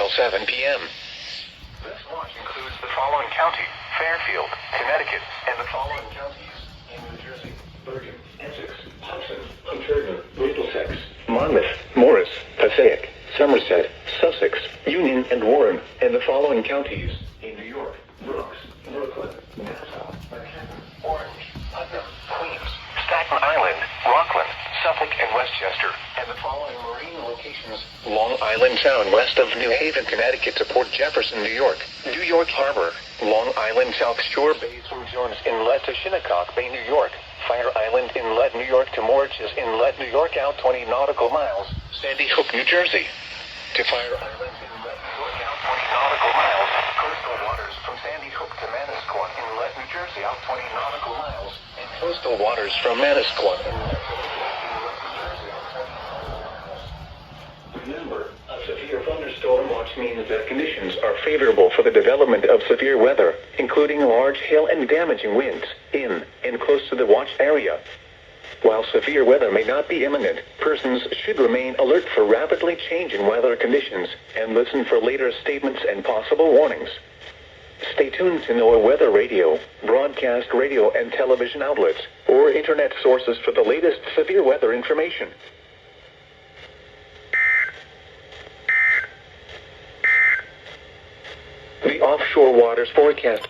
until 7 p.m. This watch includes the following county: Fairfield, Connecticut, and the following counties in New Jersey: Bergen, Essex, Hudson, Huntington, Middlesex, Monmouth, Morris, Passaic, Somerset, Sussex, Union, and Warren, and the following counties in New York: Bronx, Brooklyn, Nassau, Manhattan, Orange, Putnam, Queens, Staten Island, Rockland, Suffolk, and Westchester, and the following marine locations: Long Island Sound west of New Haven, Connecticut to Port Jefferson, New York; New York Harbor; Long Island South Shore Bays from Jones Inlet to Shinnecock Bay, New York; Fire Island Inlet, New York to Moriches Inlet, New York out 20 nautical miles; Sandy Hook, New Jersey to Fire Island Inlet, New York out 20 nautical miles; coastal waters from Sandy Hook to Manasquan Inlet, New Jersey out 20 nautical miles; and coastal waters from Manasquan Inlet, Remember, a severe thunderstorm watch means that conditions are favorable for the development of severe weather, including large hail and damaging winds, in and close to the watched area. While severe weather may not be imminent, persons should remain alert for rapidly changing weather conditions and listen for later statements and possible warnings. Stay tuned to NOAA Weather Radio, broadcast radio and television outlets, or internet sources for the latest severe weather information. The offshore waters forecast.